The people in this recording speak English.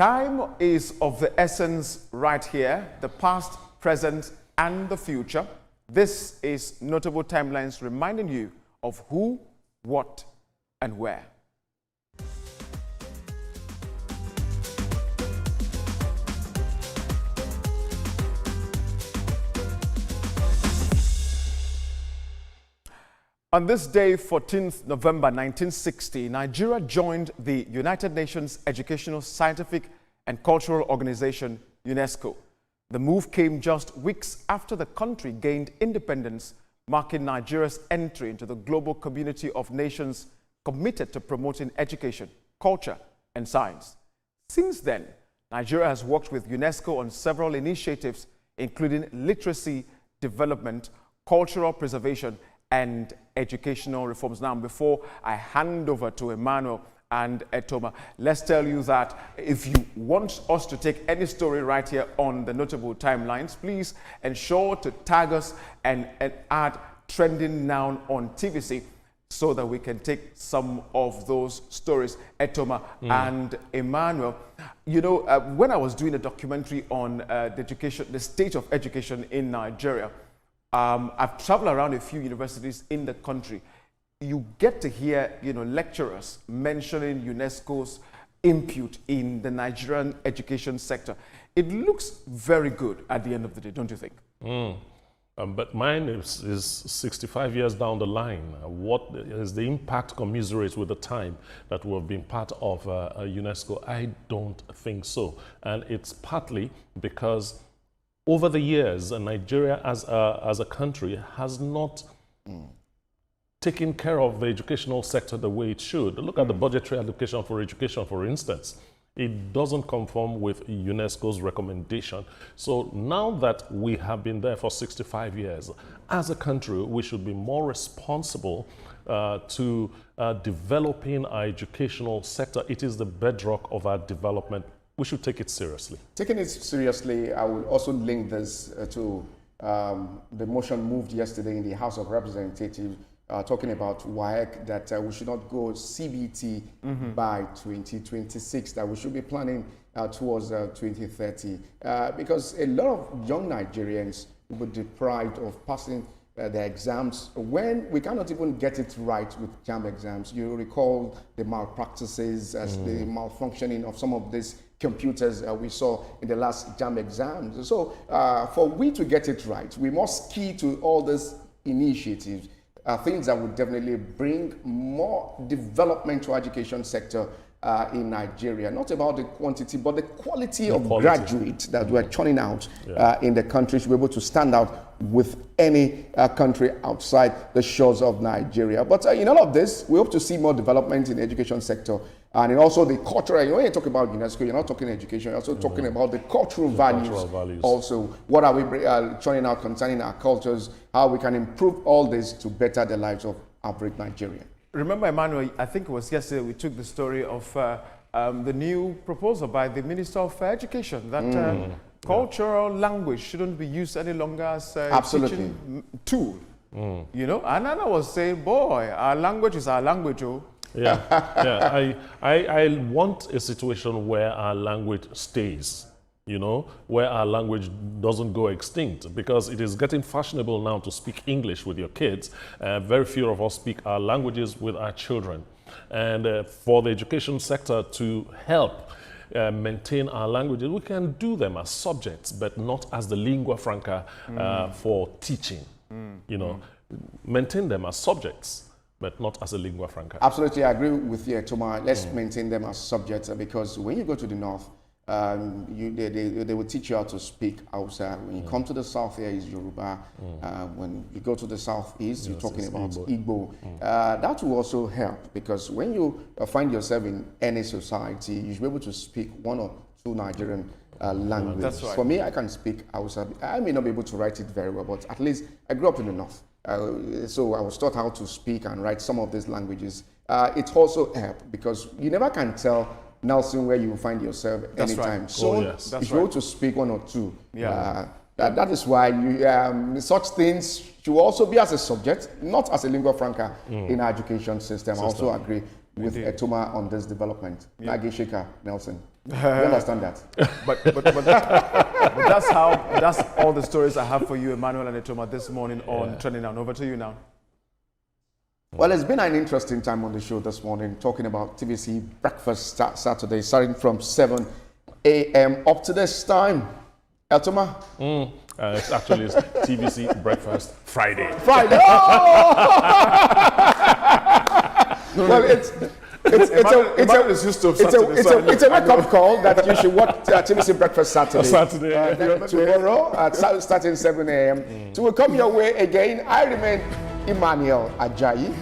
Time is of the essence right here, the past, present, and the future. This is Notable Timelines reminding you of who, what, and where. On this day, 14th November 1960, Nigeria joined the United Nations Educational, Scientific and Cultural Organization, UNESCO. The move came just weeks after the country gained independence, marking Nigeria's entry into the global community of nations committed to promoting education, culture, and science. Since then, Nigeria has worked with UNESCO on several initiatives, including literacy development, cultural preservation, and educational reforms. Now, before I hand over to Emmanuel and Etoma, let's tell you that if you want us to take any story right here on the Notable Timelines, please ensure to tag us and add trending now on TVC so that we can take some of those stories. Etoma and Emmanuel, you know, when I was doing a documentary on the state of education in Nigeria, I've traveled around a few universities in the country. You get to hear, lecturers mentioning UNESCO's input in the Nigerian education sector. It looks very good at the end of the day, don't you think? But mine is 65 years down the line. What is the impact commensurate with the time that we have been part of UNESCO? I don't think so. And it's partly because over the years, Nigeria as a country has not taken care of the educational sector the way it should. Look at the budgetary allocation for education, for instance. It doesn't conform with UNESCO's recommendation. So now that we have been there for 65 years, as a country, we should be more responsible to developing our educational sector. It is the bedrock of our development. We should take it seriously. Taking it seriously, I will also link this to the motion moved yesterday in the House of Representatives talking about WAEC, that we should not go CBT by 2026, that we should be planning towards 2030. Because a lot of young Nigerians were deprived of passing their exams when we cannot even get it right with JAMB exams. You recall the malpractices, the malfunctioning of some of these computers we saw in the last JAMB exams. So for we to get it right, we must key to all these initiatives, things that would definitely bring more development to education sector in Nigeria. Not about the quantity, but the quality of graduates that we're churning out in the country should be able to stand out with any country outside the shores of Nigeria. But in all of this, we hope to see more development in the education sector. And also the cultural, when you talk about UNESCO, you're not talking education, you're also talking about the cultural values. Also, what are we churning out concerning our cultures, how we can improve all this to better the lives of average Nigerians. Remember, Emmanuel, I think it was yesterday we took the story of the new proposal by the Minister of Education that cultural language shouldn't be used any longer as a teaching tool. You know, and I was saying, boy, our language is our language, oh. I want a situation where our language stays, where our language doesn't go extinct, because it is getting fashionable now to speak English with your kids. Very few of us speak our languages with our children. And for the education sector to help maintain our languages, we can do them as subjects, but not as the lingua franca for teaching. Maintain them as subjects, but not as a lingua franca. Absolutely, I agree with you, Toma. Let's maintain them as subjects, because when you go to the north, they will teach you how to speak Hausa. When you come to the south, here is Yoruba. When you go to the southeast, you're talking about Igbo. That will also help, because when you find yourself in any society, you should be able to speak one or two Nigerian languages. That's right. For me, I can speak Hausa. I may not be able to write it very well, but at least I grew up in the north. So I was taught how to speak and write some of these languages. It also helped, because you never can tell, Nelson, where you will find yourself anytime. Right. So if you want to speak one or two, that is why you, such things should also be as a subject, not as a lingua franca in our education system. I also agree with Etoma on this development. Nageshika, Nelson. You understand that? But that's all the stories I have for you, Emmanuel and Etoma, this morning on Trending Now. Over to you now. Well, it's been an interesting time on the show this morning, talking about TVC Breakfast Saturday, starting from 7 a.m. up to this time. Etoma? It's actually TVC Breakfast Friday. Friday! Oh! Well, it's a wake-up call that you should watch TVC Breakfast Saturday. Then tomorrow, starting 7 a.m. So we'll come your way again. I remain Emmanuel Ajayi.